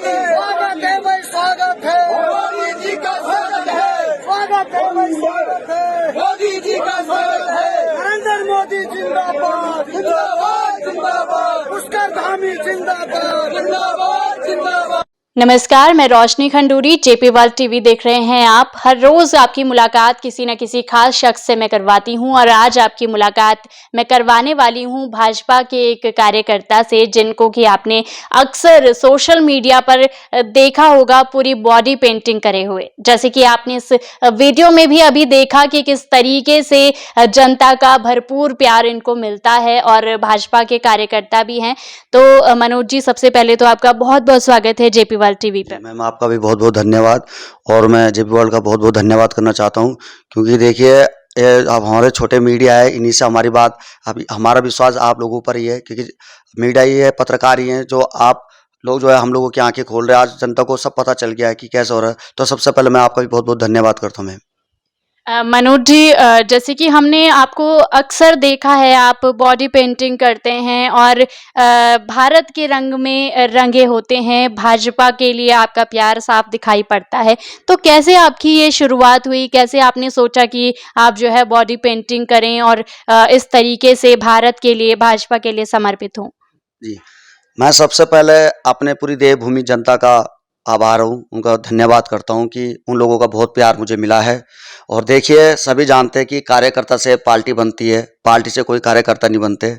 स्वागत है भाई, स्वागत है मोदी जी का, स्वागत है, स्वागत है भाई, स्वागत है मोदी जी का, स्वागत है। नरेंद्र मोदी जिंदाबाद, जिंदाबाद, जिंदाबाद। पुष्कर धामी जिंदाबाद, जिंदाबाद, जिंदाबाद। नमस्कार, मैं रोशनी खंडूरी, जेपी वर्ल्ड टीवी देख रहे हैं आप। हर रोज आपकी मुलाकात किसी न किसी खास शख्स से मैं करवाती हूं और आज आपकी मुलाकात मैं करवाने वाली हूं भाजपा के एक कार्यकर्ता से, जिनको कि आपने अक्सर सोशल मीडिया पर देखा होगा पूरी बॉडी पेंटिंग करे हुए। जैसे कि आपने इस वीडियो में भी अभी देखा कि किस तरीके से जनता का भरपूर प्यार इनको मिलता है और भाजपा के कार्यकर्ता भी हैं। तो मनोज जी, सबसे पहले तो आपका बहुत बहुत स्वागत है जेपी वर्ल्ड टीवी पे। मैम, आपका भी बहुत बहुत धन्यवाद। और मैं जेपी वर्ल्ड का बहुत बहुत धन्यवाद करना चाहता हूं, क्योंकि देखिए अब हमारे छोटे मीडिया है, इन्हीं से हमारी बात, अभी हमारा विश्वास आप लोगों पर ही है, क्योंकि मीडिया ही है, पत्रकार ही हैं, जो आप लोग जो है हम लोगों की आंखें खोल रहे हैं। आज जनता को सब पता चल गया है कि कैसे हो रहा है। तो सबसे पहले मैं आपका भी बहुत बहुत धन्यवाद करता हूँ मैम। मनोज जी, जैसे कि हमने आपको अक्सर देखा है, आप बॉडी पेंटिंग करते हैं और भारत के रंग में रंगे होते हैं। भाजपा के लिए आपका प्यार साफ दिखाई पड़ता है। तो कैसे आपकी ये शुरुआत हुई? कैसे आपने सोचा कि आप जो है बॉडी पेंटिंग करें और इस तरीके से भारत के लिए, भाजपा के लिए समर्पित हों? जी, मैं सबसे पहले अपने पूरी देवभूमि जनता का आभार हूँ, उनका धन्यवाद करता हूँ कि उन लोगों का बहुत प्यार मुझे मिला है। और देखिए, सभी जानते हैं कि कार्यकर्ता से पार्टी बनती है, पार्टी से कोई कार्यकर्ता नहीं बनते।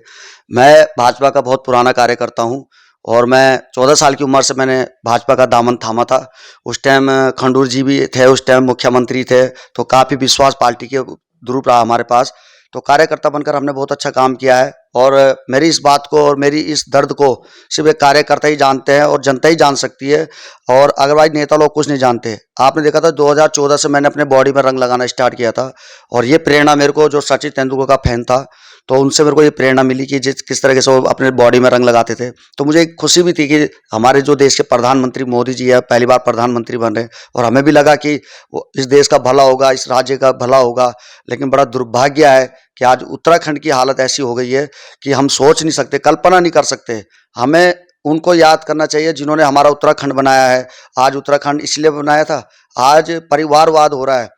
मैं भाजपा का बहुत पुराना कार्यकर्ता हूँ और मैं 14 साल की उम्र से मैंने भाजपा का दामन थामा था। उस टाइम खंडूर जी भी थे, उस टाइम मुख्यमंत्री थे, तो काफ़ी विश्वास पार्टी के द्रुप रहा हमारे पास। तो कार्यकर्ता बनकर हमने बहुत अच्छा काम किया है और मेरी इस बात को और मेरी इस दर्द को सिर्फ एक कार्यकर्ता ही जानते हैं और जनता ही जान सकती है। और अदरवाइज नेता लोग कुछ नहीं जानते। आपने देखा था 2014 से मैंने अपने बॉडी में रंग लगाना स्टार्ट किया था और ये प्रेरणा मेरे को, जो सचिन तेंदुलकर का फैन था, तो उनसे मेरे को ये प्रेरणा मिली कि किस तरह से वो अपने बॉडी में रंग लगाते थे। तो मुझे एक खुशी भी थी कि हमारे जो देश के प्रधानमंत्री मोदी जी है, पहली बार प्रधानमंत्री बन रहे हैं और हमें भी लगा कि इस देश का भला होगा, इस राज्य का भला होगा। लेकिन बड़ा दुर्भाग्य है कि आज उत्तराखंड की हालत ऐसी हो गई है कि हम सोच नहीं सकते, कल्पना नहीं कर सकते। हमें उनको याद करना चाहिए जिन्होंने हमारा उत्तराखंड बनाया है। आज उत्तराखंड इसलिए बनाया था, आज परिवारवाद हो रहा है।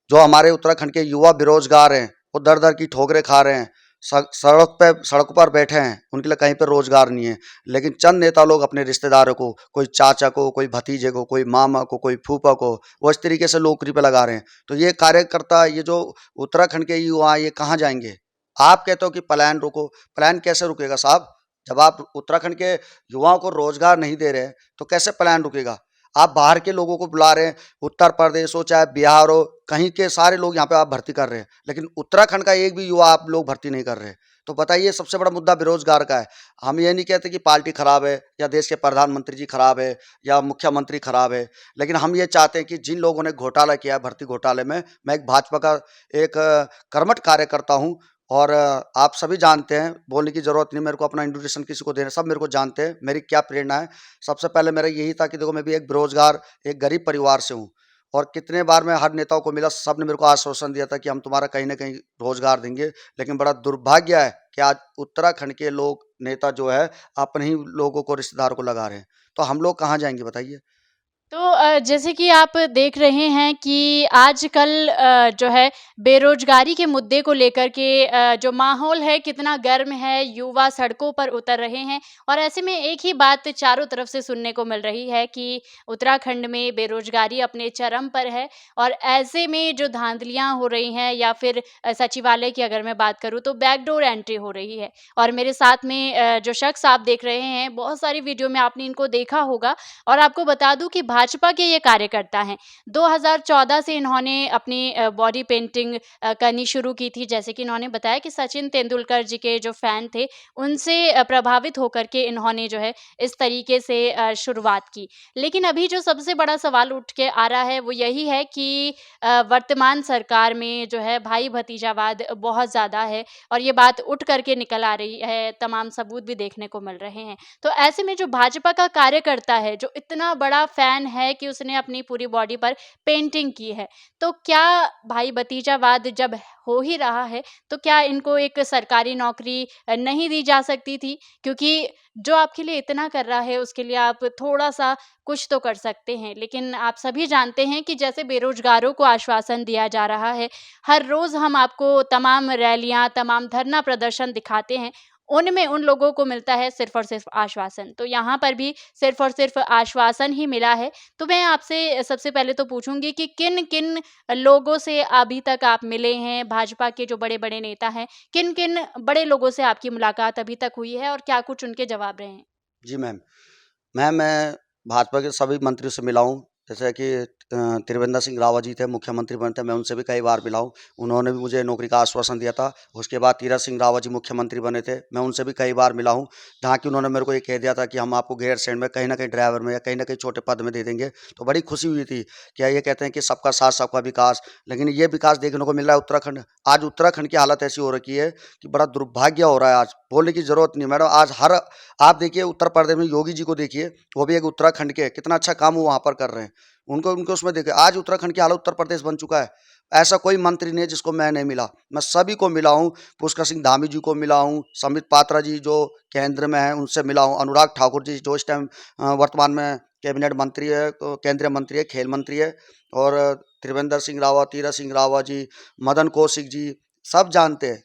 जो हमारे उत्तराखंड के युवा बेरोजगार हैं, वो दर दर की ठोकरें खा रहे हैं, सड़क पर बैठे हैं, उनके लिए कहीं पर रोजगार नहीं है। लेकिन चंद नेता लोग अपने रिश्तेदारों को, कोई चाचा को, कोई भतीजे को, कोई मामा को, कोई फूफा को, वो इस तरीके से नौकरी पे लगा रहे हैं। तो ये कार्यकर्ता, ये जो उत्तराखंड के युवा, ये कहाँ जाएंगे? आप कहते हो कि पलायन रोको, पलायन कैसे रुकेगा साहब? जब आप उत्तराखंड के युवाओं को रोजगार नहीं दे रहे, तो कैसे पलायन रुकेगा? आप बाहर के लोगों को बुला रहे हैं, उत्तर प्रदेश हो चाहे बिहार हो, कहीं के सारे लोग यहाँ पे आप भर्ती कर रहे हैं, लेकिन उत्तराखंड का एक भी युवा आप लोग भर्ती नहीं कर रहे। तो बताइए, सबसे बड़ा मुद्दा बेरोजगार का है। हम ये नहीं कहते कि पार्टी खराब है या देश के प्रधानमंत्री जी खराब है या मुख्यमंत्री खराब है, लेकिन हम ये चाहते हैं कि जिन लोगों ने घोटाला किया है, भर्ती घोटाले में, मैं एक भाजपा का एक कर्मठ कार्यकर्ता हूँ। और आप सभी जानते हैं, बोलने की ज़रूरत नहीं मेरे को, अपना इंट्रोडक्शन किसी को देना, सब मेरे को जानते हैं मेरी क्या प्रेरणा है। सबसे पहले मेरा यही था कि देखो, मैं भी एक बेरोजगार, एक गरीब परिवार से हूँ और कितने बार मैं हर नेताओं को मिला, सब ने मेरे को आश्वासन दिया था कि हम तुम्हारा कहीं ना कहीं रोजगार देंगे। लेकिन बड़ा दुर्भाग्य है कि आज उत्तराखंड के लोग, नेता जो है, अपने ही लोगों को, रिश्तेदार को लगा रहे हैं। तो हम लोग कहाँ जाएंगे बताइए? तो जैसे कि आप देख रहे हैं कि आजकल जो है बेरोजगारी के मुद्दे को लेकर के जो माहौल है कितना गर्म है, युवा सड़कों पर उतर रहे हैं और ऐसे में एक ही बात चारों तरफ से सुनने को मिल रही है कि उत्तराखंड में बेरोजगारी अपने चरम पर है। और ऐसे में जो धांधलियां हो रही हैं या फिर सचिवालय की अगर मैं बात करूं तो बैकडोर एंट्री हो रही है। और मेरे साथ में जो शख्स आप देख रहे हैं, बहुत सारी वीडियो में आपने इनको देखा होगा। और आपको बता दूं कि भाजपा के ये कार्यकर्ता हैं। 2014 से इन्होंने अपनी बॉडी पेंटिंग करनी शुरू की थी। जैसे कि इन्होंने बताया कि सचिन तेंदुलकर जी के जो फैन थे, उनसे प्रभावित होकर के इन्होंने जो है इस तरीके से शुरुआत की। लेकिन अभी जो सबसे बड़ा सवाल उठ के आ रहा है वो यही है कि वर्तमान सरकार में जो है भाई भतीजावाद बहुत ज़्यादा है और ये बात उठ करके निकल आ रही है, तमाम सबूत भी देखने को मिल रहे हैं। तो ऐसे में जो भाजपा का कार्यकर्ता है, जो इतना बड़ा फैन है कि उसने अपनी पूरी बॉडी पर पेंटिंग की है। तो क्या भाई भतीजावाद जब हो ही रहा है, तो क्या इनको एक सरकारी नौकरी नहीं दी जा सकती थी? क्योंकि जो आपके लिए इतना कर रहा है, उसके लिए आप थोड़ा-सा कुछ तो कर सकते हैं। लेकिन आप सभी जानते हैं कि जैसे बेरोज़गारों को आश्वासन दिया जा रहा है, हर रोज़ हम आपको तमाम रैलियाँ, तमाम धरना प्रदर्शन दिखाते हैं, उनमें उन लोगों को मिलता है सिर्फ़ और सिर्फ़ आश्वासन। तो यहाँ पर भी सिर्फ़ और सिर्फ़ आश्वासन ही मिला है। तो मैं आपसे सबसे पहले तो पूछूँगी कि किन-किन लोगों से अभी तक आप मिले हैं? भाजपा के जो बड़े-बड़े नेता हैं, किन-किन बड़े लोगों से आपकी मुलाकात अभी तक हुई है और क्या कुछ उनके जवाब रहे हैं? जी मैम। मैं भाजपा के सभी मंत्रियों से मिला हूँ। जैसे कि त्रिवेंद्र सिंह रावत जी थे, मुख्यमंत्री बने थे, मैं उनसे भी कई बार मिला हूँ। उन्होंने भी मुझे नौकरी का आश्वासन दिया था। उसके बाद तीरथ सिंह रावत जी मुख्यमंत्री बने थे, मैं उनसे भी कई बार मिला हूँ। जहाँ कि उन्होंने मेरे को ये कह दिया था कि हम आपको गैरसैंण में कहीं न कहीं ड्राइवर में या कहीं न कहीं छोटे पद में दे देंगे। तो बड़ी खुशी हुई थी। क्या ये कहते हैं कि सबका साथ सबका विकास, लेकिन ये विकास देखने को मिल रहा है उत्तराखंड। आज उत्तराखंड की हालत ऐसी हो रखी है कि बड़ा दुर्भाग्य हो रहा है आज। बोलने की ज़रूरत नहीं मैडम। आज हर आप देखिए उत्तर प्रदेश में योगी जी को देखिए, वो भी एक उत्तराखंड के, कितना अच्छा काम वो वहाँ पर कर रहे हैं। उनको उनको उसमें देखिए, आज उत्तराखंड की हालत उत्तर प्रदेश बन चुका है। ऐसा कोई मंत्री नहीं है जिसको मैं नहीं मिला। मैं सभी को मिला हूँ। पुष्कर सिंह धामी जी को मिला हूँ, संबित पात्रा जी जो केंद्र में हैं उनसे मिला हूँ, अनुराग ठाकुर जी जो इस टाइम वर्तमान में कैबिनेट मंत्री है, केंद्रीय मंत्री है, खेल मंत्री है, और त्रिवेंद्र सिंह रावत, तीरथ सिंह रावत जी, मदन कौशिक जी, सब जानते हैं।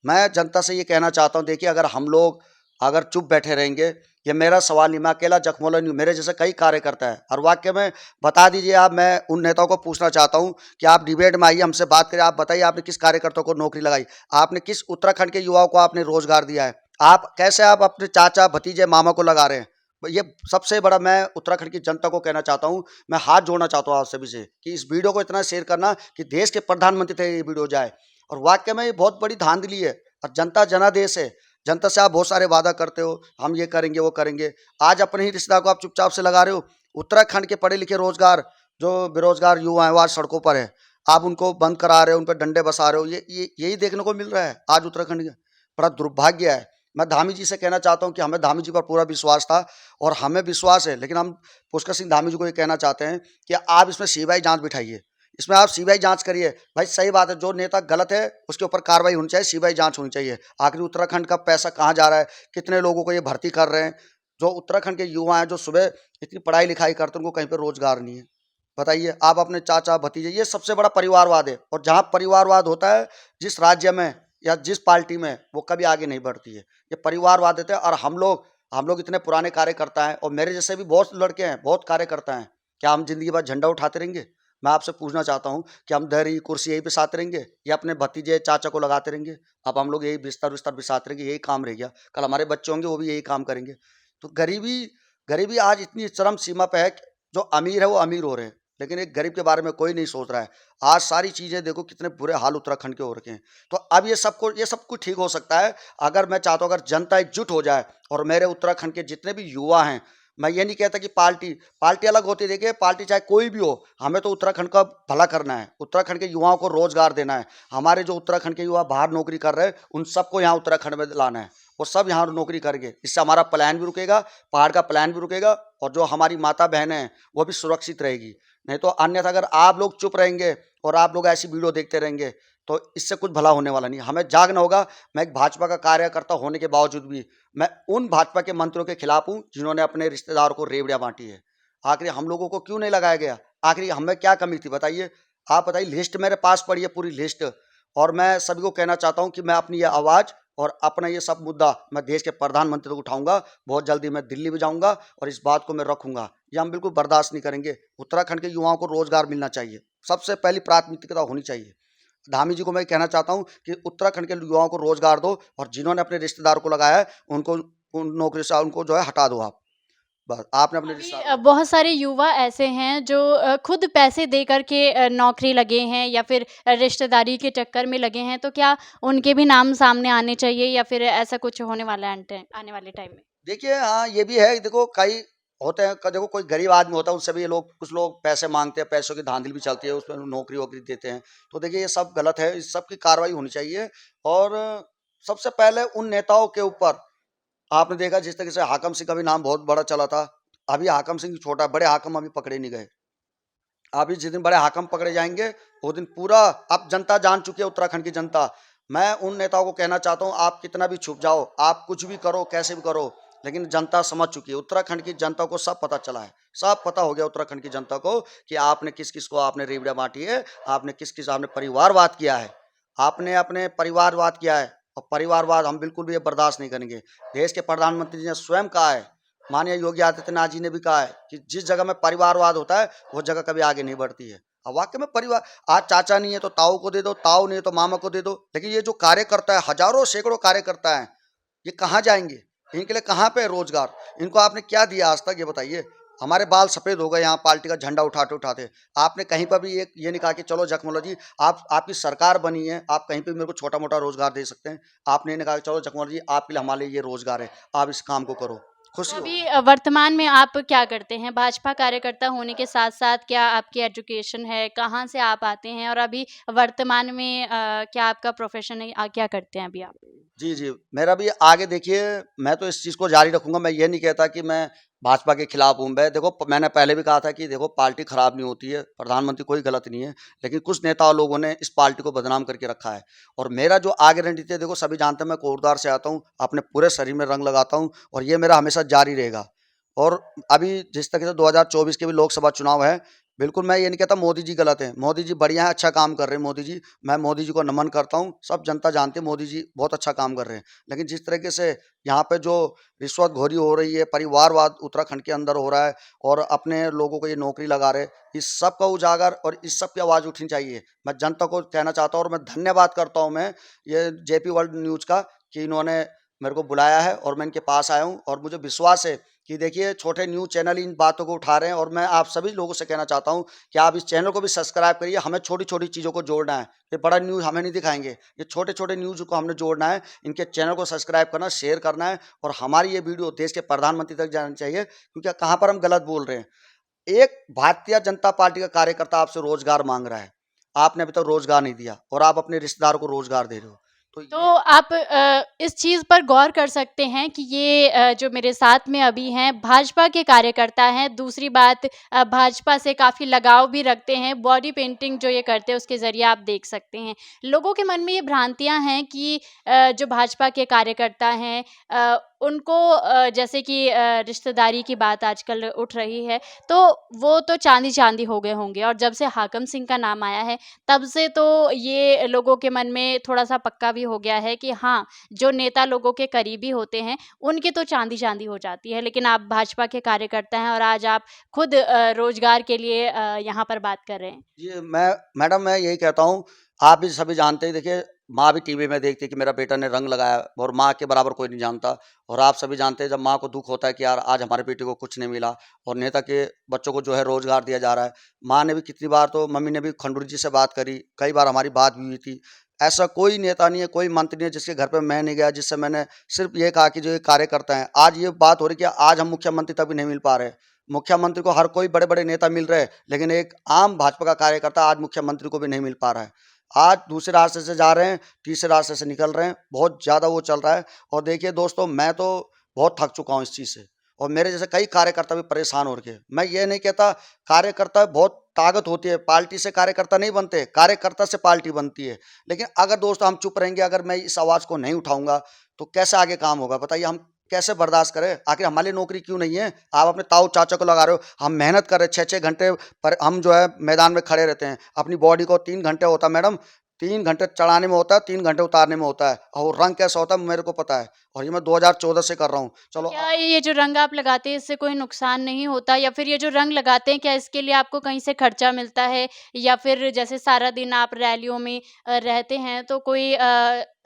मैं जनता से ये कहना चाहता हूँ, देखिए अगर हम लोग अगर चुप बैठे रहेंगे, ये मेरा सवाल नहीं, मैं अकेला जखमौला नहीं हूँ, मेरे जैसे कई कार्यकर्ता है। और वाकई में बता दीजिए आप, मैं उन नेताओं को पूछना चाहता हूँ कि आप डिबेट में आइए, हमसे बात करिए, आप बताइए आपने किस कार्यकर्ता को नौकरी लगाई, आपने किस उत्तराखंड के युवाओं को आपने रोजगार दिया है, आप कैसे आप अपने चाचा भतीजे मामा को लगा रहे हैं। ये सबसे बड़ा मैं उत्तराखंड की जनता को कहना चाहता हूँ, मैं हाथ जोड़ना चाहता हूँ आप सभी से कि इस वीडियो को इतना शेयर करना कि देश के प्रधानमंत्री तक ये वीडियो जाए। और वाकई में ये बहुत बड़ी धांधली है, और जनता जनादेश है। जनता से आप बहुत सारे वादा करते हो, हम ये करेंगे वो करेंगे, आज अपने ही रिश्तेदार को आप चुपचाप से लगा रहे हो। उत्तराखंड के पढ़े लिखे रोजगार जो बेरोजगार युवा हैं वो आज सड़कों पर है, आप उनको बंद करा रहे हो, उन पर डंडे बसा रहे हो। ये यही देखने को मिल रहा है आज उत्तराखंड का। बड़ा दुर्भाग्य है। मैं धामी जी से कहना चाहता हूँ कि हमें धामी जी पर पूरा विश्वास था और हमें विश्वास है, लेकिन हम पुष्कर सिंह धामी जी को ये कहना चाहते हैं कि आप इसमें सीबीआई जांच बिठाइए, इसमें आप सीबीआई जांच करिए। भाई सही बात है, जो नेता गलत है उसके ऊपर कार्रवाई होनी चाहिए, सीबीआई जांच होनी चाहिए। आखिर उत्तराखंड का पैसा कहाँ जा रहा है, कितने लोगों को ये भर्ती कर रहे हैं। जो उत्तराखंड के युवा हैं जो सुबह इतनी पढ़ाई लिखाई करते हैं, उनको कहीं पर रोजगार नहीं है। बताइए आप अपने चाचा भतीजे, ये सबसे बड़ा परिवारवाद है। और जहाँ परिवारवाद होता है जिस राज्य में या जिस पार्टी में, वो कभी आगे नहीं बढ़ती है। ये परिवारवाद देते हैं। और हम लोग इतने पुराने कार्यकर्ता हैं, और मेरे जैसे भी बहुत लड़के हैं, बहुत कार्यकर्ता हैं। क्या हम जिंदगी भर झंडा उठाते रहेंगे? मैं आपसे पूछना चाहता हूँ कि हम दरी कुर्सी यही बिछाते रहेंगे या अपने भतीजे चाचा को लगाते रहेंगे? अब हम लोग यही बिस्तर बिछाते रहेंगे, यही काम रह गया। कल हमारे बच्चे होंगे वो भी यही काम करेंगे। तो गरीबी गरीबी आज इतनी चरम सीमा पे है कि जो अमीर है वो अमीर हो रहे हैं, लेकिन एक गरीब के बारे में कोई नहीं सोच रहा है। आज सारी चीज़ें देखो कितने बुरे हाल उत्तराखंड के हो रखे हैं। तो अब ये सब कुछ ठीक हो सकता है अगर मैं चाहता हूँ, अगर जनता एकजुट हो जाए। और मेरे उत्तराखंड के जितने भी युवा हैं, मैं ये नहीं कहता कि पार्टी अलग होती है। देखिए पार्टी चाहे कोई भी हो, हमें तो उत्तराखंड का भला करना है, उत्तराखंड के युवाओं को रोजगार देना है। हमारे जो उत्तराखंड के युवा बाहर नौकरी कर रहे हैं, उन सबको यहाँ उत्तराखंड में लाना है, वो सब यहाँ नौकरी करेंगे। इससे हमारा प्लान भी रुकेगा, पहाड़ का प्लान भी रुकेगा, और जो हमारी माता बहनें हैं वो भी सुरक्षित रहेगी। नहीं तो अन्यथा अगर आप लोग चुप रहेंगे और आप लोग ऐसी वीडियो देखते रहेंगे, तो इससे कुछ भला होने वाला नहीं। हमें जागना होगा। मैं एक भाजपा का कार्यकर्ता होने के बावजूद भी मैं उन भाजपा के मंत्रियों के खिलाफ हूँ जिन्होंने अपने रिश्तेदारों को रेवड़ियाँ बांटी है। आखिर हम लोगों को क्यों नहीं लगाया गया? आखिर हमें क्या कमी थी बताइए? आप बताइए। लिस्ट मेरे पास पड़ी है, पूरी लिस्ट। और मैं सभी को कहना चाहता हूँ कि मैं अपनी ये आवाज़ और अपना ये सब मुद्दा मैं देश के प्रधानमंत्री तक उठाऊंगा। बहुत जल्दी मैं दिल्ली भी जाऊंगा और इस बात को मैं रखूंगा। ये हम बिल्कुल बर्दाश्त नहीं करेंगे। उत्तराखंड के युवाओं को रोजगार मिलना चाहिए, सबसे पहली प्राथमिकता होनी चाहिए। धामी जी को मैं कहना चाहता हूं कि उत्तराखंड के युवाओं को रोजगार दो, और जिन्होंने अपने रिश्तेदारों को लगाया है उनको उन नौकरी से उनको जो है हटा दो। आप बस आपने अपने अभी रिश्तेदार बहुत सारे युवा ऐसे हैं जो खुद पैसे दे कर के नौकरी लगे हैं या फिर रिश्तेदारी के चक्कर में लगे हैं, तो क्या उनके भी नाम सामने आने चाहिए या फिर ऐसा कुछ होने वाला है आने वाले टाइम में? देखिए, हाँ ये भी है। देखो कई होते हैं, देखो कोई गरीब आदमी होता है, उससे भी ये लोग कुछ लोग पैसे मांगते हैं, पैसों की धांधली भी चलती है, उसमें नौकरी वोकरी देते हैं। तो देखिए ये सब गलत है, इस सब की कार्रवाई होनी चाहिए। और सबसे पहले उन नेताओं के ऊपर आपने देखा जिस तरीके से हाकम सिंह का भी नाम बहुत बड़ा चला था, अभी हाकम सिंह छोटा, बड़े हाकम अभी पकड़े नहीं गए। अभी जिस दिन बड़े हाकम पकड़े जाएंगे वो दिन पूरा, अब जनता जान चुकी है, उत्तराखंड की जनता। मैं उन नेताओं को कहना चाहता हूँ, आप कितना भी छुप जाओ, आप कुछ भी करो, कैसे भी करो, लेकिन जनता समझ चुकी है। उत्तराखंड की जनता को सब पता चला है, सब पता हो गया उत्तराखंड की जनता को कि आपने किस किस को आपने रेवड़ियाँ बांटी है, आपने किस किस आपने परिवारवाद किया है, आपने अपने परिवारवाद किया है। और परिवारवाद हम बिल्कुल भी ये बर्दाश्त नहीं करेंगे। देश के प्रधानमंत्री जी ने स्वयं कहा है, माननीय योगी आदित्यनाथ जी ने भी कहा है कि जिस जगह में परिवारवाद होता है वो जगह कभी आगे नहीं बढ़ती है। अब वाकई में परिवार, आज चाचा नहीं है तो ताऊ को दे दो, ताऊ नहीं है तो मामा को दे दो, लेकिन ये जो कार्यकर्ता है, हजारों सैकड़ों कार्यकर्ता है, ये कहाँ जाएंगे? इनके लिए कहाँ पे है रोजगार? इनको आपने क्या दिया आज तक, ये बताइए। हमारे बाल सफेद हो गए यहाँ पार्टी का झंडा उठाते उठाते। आपने कहीं पर भी ये नहीं कहा कि चलो जखमौला जी, आपकी सरकार बनी है, आप कहीं पे मेरे को छोटा मोटा रोजगार दे सकते हैं। आपने नहीं कहा कि चलो जखमौला जी, आपके लिए हमारे लिए ये रोजगार है, आप इस काम को करो, खुशी हो। अभी वर्तमान में आप क्या करते हैं? भाजपा कार्यकर्ता होने के साथ-साथ क्या आपकी एजुकेशन है? कहाँ से आप आते हैं? और अभी वर्तमान में क्या आपका प्रोफ़ेशन है? क्या करते हैं अभी आप? जी, जी। मेरा भी आगे देखिए, मैं तो इस चीज़ को जारी रखूँगा। मैं ये नहीं कहता कि मैं भाजपा के खिलाफ हूँ। मैं देखो, मैंने पहले भी कहा था कि देखो, पार्टी खराब नहीं होती है, प्रधानमंत्री कोई गलत नहीं है, लेकिन कुछ नेता और लोगों ने इस पार्टी को बदनाम करके रखा है। और मेरा जो आगे रणनीति है, देखो सभी जानते हैं मैं कोटद्वार से आता हूँ, अपने पूरे शरीर में रंग लगाता हूँ और ये मेरा हमेशा जारी रहेगा। और अभी जिस तरीके से 2024 के भी लोकसभा चुनाव है, बिल्कुल मैं ये नहीं कहता मोदी जी गलत हैं। मोदी जी बढ़िया हैं, अच्छा काम कर रहे हैं मोदी जी। मैं मोदी जी को नमन करता हूँ, सब जनता जानती है मोदी जी बहुत अच्छा काम कर रहे हैं। लेकिन जिस तरीके से यहाँ पे जो रिश्वतखोरी हो रही है, परिवारवाद उत्तराखंड के अंदर हो रहा है और अपने लोगों को ये नौकरी लगा रहे हैं, इस सब का उजागर और इस सब की आवाज़ उठनी चाहिए। मैं जनता को कहना चाहता हूँ और मैं धन्यवाद करता हूँ मैं ये जेपी वर्ल्ड न्यूज़ का कि इन्होंने मेरे को बुलाया है और मैं इनके पास आया हूँ। और मुझे विश्वास है कि देखिए छोटे न्यूज़ चैनल इन बातों को उठा रहे हैं और मैं आप सभी लोगों से कहना चाहता हूँ कि आप इस चैनल को भी सब्सक्राइब करिए। हमें छोटी-छोटी चीज़ों को जोड़ना है। ये बड़ा न्यूज़ हमें नहीं दिखाएँगे। ये छोटे-छोटे न्यूज़ को हमने जोड़ना है। इनके चैनल को सब्सक्राइब करना, शेयर करना है और हमारी ये वीडियो देश के प्रधानमंत्री तक जानी चाहिए, क्योंकि कहाँ पर हम गलत बोल रहे हैं। एक भारतीय जनता पार्टी का कार्यकर्ता आपसे रोज़गार माँग रहा है। आपने अभी तक रोज़गार नहीं दिया और आप अपने रिश्तेदार को रोज़गार दे रहे हो। तो तो ये आप इस चीज़ पर गौर कर सकते हैं कि ये जो मेरे साथ में अभी हैं भाजपा के कार्यकर्ता हैं। दूसरी बात, भाजपा से काफ़ी लगाव भी रखते हैं। बॉडी पेंटिंग जो ये करते हैं उसके ज़रिए आप देख सकते हैं। लोगों के मन में ये भ्रांतियाँ हैं कि जो भाजपा के कार्यकर्ता हैं उनको जैसे कि रिश्तेदारी की बात आजकल उठ रही है, तो वो तो चाँदी-चाँदी हो गए होंगे। और जब से हाकम सिंह का नाम आया है तब से तो ये लोगों के मन में थोड़ा-सा पक्का भी हो गया है कि हाँ, जो नेता लोगों के करीबी होते हैं, उनकी तो चाँदी-चाँदी हो जाती है। लेकिन आप भाजपा के कार्यकर्ता हैं और आज आप खुद रोज़गार के लिए यहाँ पर बात कर रहे हैं। जी, मैडम मैं यही कहता हूँ, आप भी सभी जानते हैं, देखिए माँ भी टीवी में देखती है कि मेरा बेटा ने रंग लगाया और माँ के बराबर कोई नहीं जानता। और आप सभी जानते हैं जब माँ को दुःख होता है कि यार आज हमारे बेटे को कुछ नहीं मिला और नेता के बच्चों को जो है रोज़गार दिया जा रहा है। माँ ने भी कितनी बार, तो मम्मी ने भी खंडूरी जी से बात करी, कई बार हमारी बात भी हुई थी। ऐसा कोई नेता नहीं है, कोई मंत्री नहीं है जिसके घर पे मैं नहीं गया, जिससे मैंने सिर्फ़ ये कहा कि जो ये कार्यकर्ता हैं। आज ये बात हो रही है कि आज हम मुख्यमंत्री तक भी नहीं मिल पा रहे। मुख्यमंत्री को हर कोई बड़े-बड़े नेता मिल रहे हैं, लेकिन एक आम भाजपा का कार्यकर्ता आज मुख्यमंत्री को भी नहीं मिल पा रहा है। आज दूसरे रास्ते से जा रहे हैं, तीसरे रास्ते से निकल रहे हैं, बहुत ज़्यादा वो चल रहा है। और देखिए दोस्तों, मैं तो बहुत थक चुका हूँ इस चीज़ से और मेरे जैसे कई कार्यकर्ता भी परेशान हो रखे हैं। मैं ये नहीं कहता, कार्यकर्ता बहुत ताकत होती है, पार्टी से कार्यकर्ता नहीं बनते, कार्यकर्ता से पार्टी बनती है। लेकिन अगर दोस्तों हम चुप रहेंगे, अगर मैं इस आवाज़ को नहीं उठाऊँगा, तो कैसे आगे काम होगा बताइए? हम कैसे बर्दाश्त करें? आखिर हमारे लिए नौकरी क्यों नहीं है? आप अपने ताऊ चाचा को लगा रहे हो, हम मेहनत कर रहे हैं 6-6 घंटे पर, हम जो है मैदान में खड़े रहते हैं। अपनी बॉडी को 3 घंटे होता है मैडम, 3 घंटे चढ़ाने में होता है, 3 घंटे उतारने में होता है और रंग कैसा होता है मेरे को पता है और ये मैं 2014 से कर रहा हूँ। चलो क्या ये जो रंग आप लगाते हैं इससे कोई नुकसान नहीं होता? या फिर ये जो रंग लगाते हैं क्या इसके लिए आपको कहीं से खर्चा मिलता है? या फिर जैसे सारा दिन आप रैलियों में रहते हैं तो कोई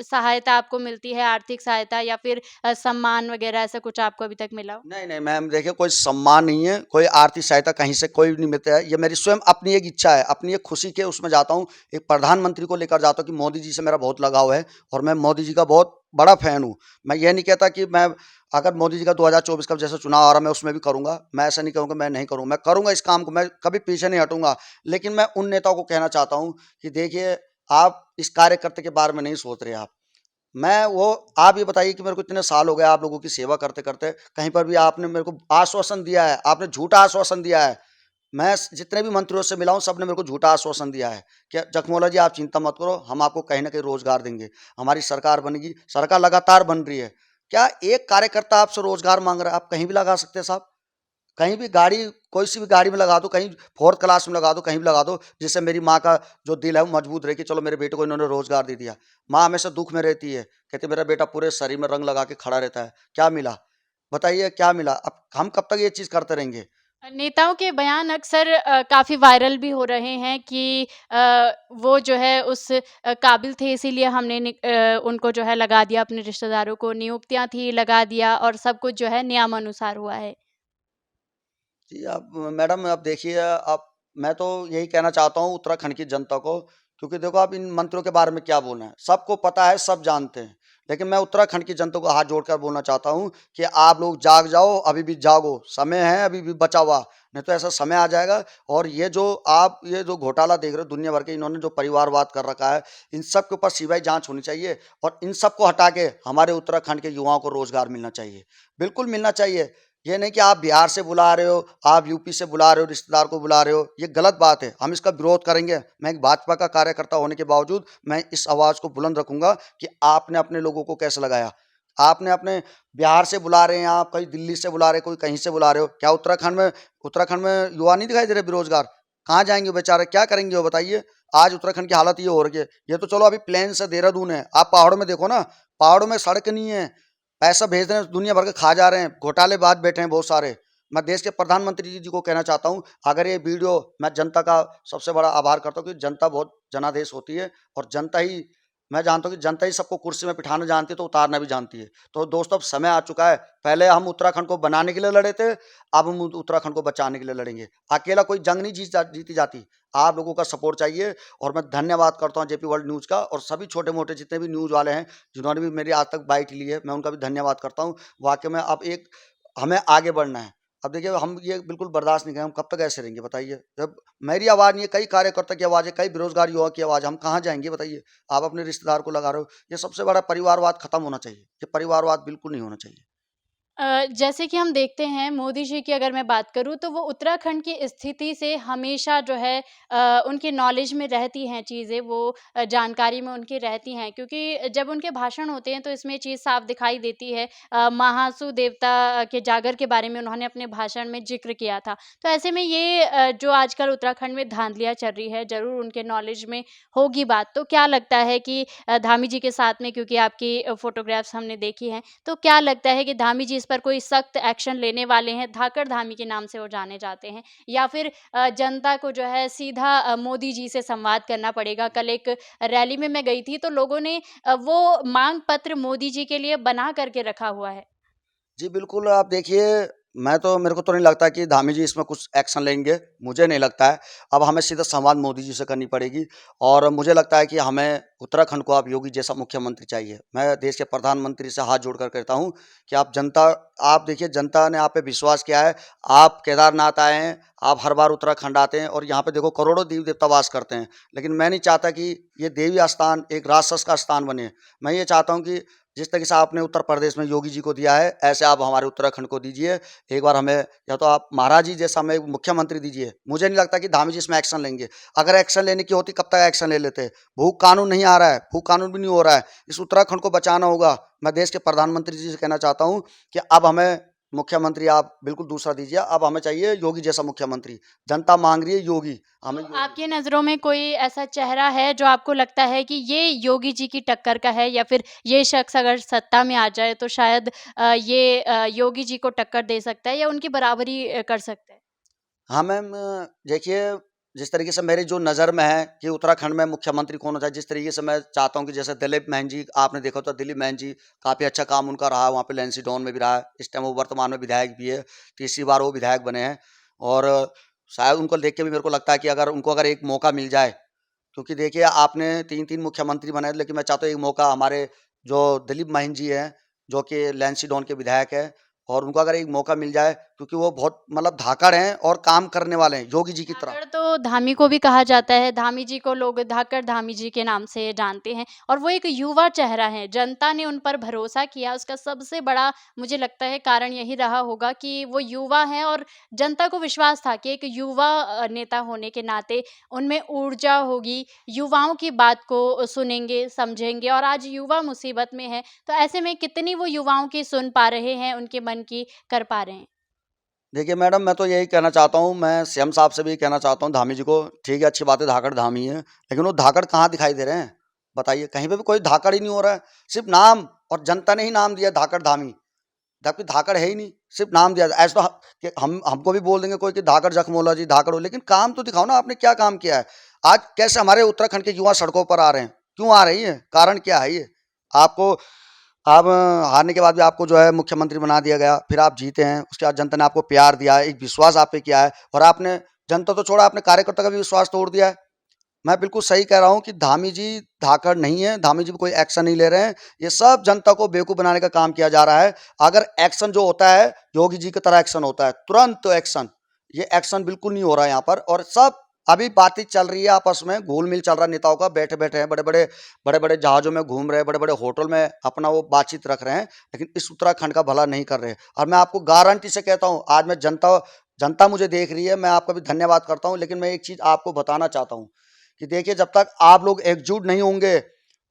सहायता आपको मिलती है, आर्थिक सहायता या फिर सम्मान वगैरह ऐसा कुछ आपको अभी तक मिला हो? नहीं, नहीं मैम, देखिए कोई सम्मान नहीं है, कोई आर्थिक सहायता कहीं से कोई नहीं मिलता है। ये मेरी स्वयं अपनी एक इच्छा है, अपनी एक खुशी के उसमें जाता हूँ। एक प्रधानमंत्री को लेकर जाता हूँ कि मोदी जी से मेरा बहुत लगाव है और मैं मोदी जी का बहुत बड़ा फ़ैन हूँ। मैं ये नहीं कहता कि मैं, अगर मोदी जी का 2024 का जैसे चुनाव आ रहा है मैं उसमें भी करूँगा। मैं ऐसा नहीं कहूँगा मैं नहीं करूँगा, मैं करूँगा इस काम को, मैं कभी पीछे नहीं हटूँगा। लेकिन मैं उन नेताओं को कहना चाहता हूँ कि देखिए, आप इस कार्यकर्ता के बारे में नहीं सोच रहे आप। मैं वो आप ये बताइए कि मेरे को इतने साल हो गए आप लोगों की सेवा करते-करते, कहीं पर भी आपने मेरे को आश्वासन दिया है, आपने झूठा आश्वासन दिया है। मैं जितने भी मंत्रियों से मिला हूँ, सबने मेरे को झूठा आश्वासन दिया है कि जखमोला जी आप चिंता मत करो, हम आपको कहीं न कहीं रोज़गार देंगे। हमारी सरकार बनेगी, सरकार लगातार बन रही है। क्या एक कार्यकर्ता आपसे रोज़गार माँग रहा है, आप कहीं भी लगा सकते हैं साहब? कहीं भी गाड़ी कोई सी भी गाड़ी में लगा दो, कहीं 4th क्लास में लगा दो, कहीं भी लगा दो, जिससे मेरी माँ का जो दिल है वो मजबूत रहे कि चलो मेरे बेटे को इन्होंने रोज़गार दे दिया। माँ हमेशा दुःख में रहती है, कहती है मेरा बेटा पूरे शरीर में रंग लगा के खड़ा रहता है। क्या मिला? बताइए क्या मिला? अब हम कब तक ये चीज़ करते रहेंगे? नेताओं के बयान अक्सर काफ़ी वायरल भी हो रहे हैं कि वो जो है उस काबिल थे इसीलिए हमने उनको जो है लगा दिया, अपने रिश्तेदारों को नियुक्तियाँ थी लगा दिया और सब कुछ जो है नियमानुसार हुआ है। जी, अब मैडम अब देखिए अब मैं तो यही कहना चाहता हूँ उत्तराखंड की जनता को, क्योंकि देखो आप इन मंत्रियों के बारे में क्या बोलना है, सबको पता है, सब जानते हैं। लेकिन मैं उत्तराखंड की जनता को हाथ जोड़कर बोलना चाहता हूँ कि आप लोग जाग जाओ, अभी भी जागो, समय है अभी भी बचा हुआ, नहीं तो ऐसा समय आ जाएगा और ये जो घोटाला देख रहे हो दुनिया भर के, इन्होंने जो परिवारवाद कर रखा है, इन सब के ऊपर सीबीआई जाँच होनी चाहिए और इन सबको हटा के हमारे उत्तराखंड के युवाओं को रोज़गार मिलना चाहिए। बिल्कुल मिलना चाहिए। ये नहीं कि आप बिहार से बुला रहे हो, आप यूपी से बुला रहे हो, रिश्तेदार को बुला रहे हो, ये गलत बात है। हम इसका विरोध करेंगे। मैं एक भाजपा का कार्यकर्ता होने के बावजूद मैं इस आवाज़ को बुलंद रखूँगा कि आपने अपने लोगों को कैसे लगाया। आपने अपने बिहार से बुला रहे हैं आप, कहीं दिल्ली से बुला रहे हैं, कोई कहीं से बुला रहे हो। क्या उत्तराखंड में युवा नहीं दिखाई दे रहे बेरोज़गार? कहाँ जाएँगे वो बेचारे, क्या करेंगे वो बताइए? आज उत्तराखंड की हालत ये हो रखी है। ये तो चलो अभी प्लेन से देहरादून है, आप पहाड़ों में देखो ना, पहाड़ों में सड़क नहीं है। पैसा भेज रहे हैं, दुनिया भर के खा जा रहे हैं, घोटालेबाज बैठे हैं बहुत सारे। मैं देश के प्रधानमंत्री जी को कहना चाहता हूँ, अगर ये वीडियो मैं जनता का सबसे बड़ा आभार करता हूँ कि जनता बहुत जनादेश होती है और जनता ही मैं जानता हूँ कि जनता ही सबको कुर्सी में बिठाना जानती है तो उतारना भी जानती है। तो दोस्तों अब समय आ चुका है, पहले हम उत्तराखंड को बनाने के लिए लड़े थे, अब हम उत्तराखंड को बचाने के लिए लड़ेंगे। अकेला कोई जंग नहीं जीती जाती, आप लोगों का सपोर्ट चाहिए और मैं धन्यवाद करता हूँ जेपी वर्ल्ड न्यूज़ का और सभी छोटे-मोटे जितने भी न्यूज़ वाले हैं, जिन्होंने भी मेरी आज तक बाइट ली है, मैं उनका भी धन्यवाद करता हूँ। वाक़ई में अब एक हमें आगे बढ़ना है। अब देखिए हम ये बिल्कुल बर्दाश्त नहीं करेंगे, हम कब तक ऐसे रहेंगे बताइए? जब मेरी आवाज़ नहीं है, कई कार्यकर्ता की आवाज़ है, कई बेरोज़गार युवा की आवाज़ है, हम कहाँ जाएँगे बताइए? आप अपने रिश्तेदार को लगा रहे हो, ये सबसे बड़ा परिवारवाद खत्म होना चाहिए। ये परिवारवाद बिल्कुल नहीं होना चाहिए। जैसे कि हम देखते हैं मोदी जी की अगर मैं बात करूँ तो वो उत्तराखंड की स्थिति से हमेशा जो है उनके नॉलेज में रहती हैं चीज़ें वो जानकारी में उनकी रहती हैं क्योंकि जब उनके भाषण होते हैं तो इसमें चीज़ साफ दिखाई देती है। महासू देवता के जागर के बारे में उन्होंने अपने भाषण में ज़िक्र किया था। तो ऐसे में ये जो आजकल उत्तराखंड में धांधलियाँ चल रही है ज़रूर उनके नॉलेज में होगी बात। तो क्या लगता है कि धामी जी के साथ में क्योंकि आपकी फ़ोटोग्राफ्स हमने देखी हैं तो क्या लगता है कि धामी जी इस पर कोई सख्त एक्शन लेने वाले हैं? धाकड़ धामी के नाम से वो जाने जाते हैं या फिर जनता को जो है सीधा मोदी जी से संवाद करना पड़ेगा? कल एक रैली में मैं गई थी तो लोगों ने वो माँग पत्र मोदी जी के लिए बना कर के रखा हुआ है। जी, बिल्कुल, आप देखिए मेरे को तो नहीं लगता कि धामी जी इसमें कुछ एक्शन लेंगे, मुझे नहीं लगता है। अब हमें सीधा संवाद मोदी जी से करनी पड़ेगी और मुझे लगता है कि हमें उत्तराखंड को अब योगी जैसा मुख्यमंत्री चाहिए। मैं देश के प्रधानमंत्री से हाथ जोड़कर कहता हूँ कि आप देखिए जनता ने आप पे विश्वास किया है, आप केदारनाथ आए हैं, आप हर बार उत्तराखंड आते हैं और यहाँ पे देखो करोड़ों देवी-देवता वास करते हैं। लेकिन मैं नहीं चाहता कि ये देवी स्थान एक राक्षस का स्थान बने। मैं ये चाहता हूँ कि जिस तरीके से आपने उत्तर प्रदेश में योगी जी को दिया है, ऐसे आप हमारे उत्तराखंड को दीजिए। एक बार हमें या तो आप महाराज जी जैसा हमें मुख्यमंत्री दीजिए। मुझे नहीं लगता कि धामी जी इसमें एक्शन लेंगे। अगर एक्शन लेने की होती कब तक एक्शन ले लेते? भूख कानून नहीं आ रहा है, भूख कानून भी नहीं हो रहा है। इस उत्तराखंड को बचाना होगा। मैं देश के प्रधानमंत्री जी से कहना चाहता हूँ कि अब हमें मुख्यमंत्री आप बिल्कुल दूसरा दीजिए। अब हमें चाहिए योगी जैसा मुख्यमंत्री। जनता माँग रही है योगी, हमें तो योगी आपकी नज़रों में कोई ऐसा चेहरा है जो आपको लगता है कि ये योगी जी की टक्कर का है या फिर ये शख्स अगर सत्ता में आ जाए तो शायद ये योगी जी को टक्कर दे सकता है या उनकी बराबरी कर सकता है? हाँ मैम, देखिए जिस तरीके से मेरी जो नज़र में है कि उत्तराखंड में मुख्यमंत्री कौन होता है, जिस तरीके से मैं चाहता हूँ कि जैसे दिलीप मैन जी आपने देखा होगा, दिलीप मैन जी काफ़ी अच्छा काम उनका रहा, वहाँ पे लैंसीडौन में भी रहा है, इस टाइम वो वर्तमान में विधायक भी है, तीसरी बार वो विधायक बने हैं और शायद उनको देख के भी मेरे को लगता है कि अगर एक मौका मिल जाए, क्योंकि देखिए आपने 3-3 मुख्यमंत्री बनाए, लेकिन मैं चाहता हूँ एक मौका हमारे जो दिलीप मैन जी हैं, जो कि लैंसीडौन के विधायक हैं और उनको अगर एक मौका मिल जाए क्योंकि वो बहुत मतलब धाकड़ हैं और काम करने वाले हैं योगी जी की तरह। धाकड़ तो धामी को भी कहा जाता है, धामी जी को लोग धाकड़ धामी जी के नाम से जानते हैं और वो एक युवा चेहरा है। जनता ने उन पर भरोसा किया, उसका सबसे बड़ा मुझे लगता है कारण यही रहा होगा कि वो युवा हैं और जनता को विश्वास था कि एक युवा नेता होने के नाते उनमें ऊर्जा होगी, युवाओं की बात को सुनेंगे, समझेंगे और आज युवा मुसीबत में है, तो ऐसे में कितनी वो युवाओं की सुन पा रहे हैं, उनके मन की कर पा रहे हैं? देखिए मैडम, मैं तो यही कहना चाहता हूँ, मैं सीएम साहब से भी कहना चाहता हूँ, धामी जी को, ठीक है अच्छी बात है धाकड़ धामी है, लेकिन वो धाकड़ कहाँ दिखाई दे रहे हैं? बताइए, कहीं पे भी कोई धाकड़ ही नहीं हो रहा है, सिर्फ नाम, और जनता ने ही नाम दिया धाकड़ धामी, जबकि धाकड़ है ही नहीं, सिर्फ नाम दिया। ऐसा तो कि हम हमको भी बोल देंगे कोई कि धाकड़ जखमोला जी धाकड़ हो, लेकिन काम तो दिखाओ ना, आपने क्या काम किया है? आज कैसे हमारे उत्तराखंड के युवा सड़कों पर आ रहे हैं, क्यों आ रही है, कारण क्या है ये? आपको आप हारने के बाद भी आपको जो है मुख्यमंत्री बना दिया गया, फिर आप जीते हैं, उसके बाद जनता ने आपको प्यार दिया है, एक विश्वास आप पे किया है, और आपने जनता तो छोड़ा, आपने कार्यकर्ता का भी विश्वास तोड़ दिया है। मैं बिल्कुल सही कह रहा हूँ कि धामी जी धाकड़ नहीं है, धामी जी भी कोई एक्शन नहीं ले रहे हैं, ये सब जनता को बेवकूफ़ बनाने का काम किया जा रहा है। अगर एक्शन जो होता है योगी जी की तरह एक्शन होता है, तुरंत एक्शन, ये एक्शन बिल्कुल नहीं हो रहा है यहाँ पर, और सब अभी बातचीत चल रही है आपस में, घुल मिल चल रहा है, नेताओं का बैठे बैठे हैं, बड़े बड़े जहाज़ों में घूम रहे हैं, बड़े बड़े होटल में अपना वो बातचीत रख रहे हैं, लेकिन इस उत्तराखंड का भला नहीं कर रहे। और मैं आपको गारंटी से कहता हूँ, आज मैं जनता जनता मुझे देख रही है, मैं आपका भी धन्यवाद करता हूँ, लेकिन मैं एक चीज़ आपको बताना चाहता हूँ कि देखिए, जब तक आप लोग एकजुट नहीं होंगे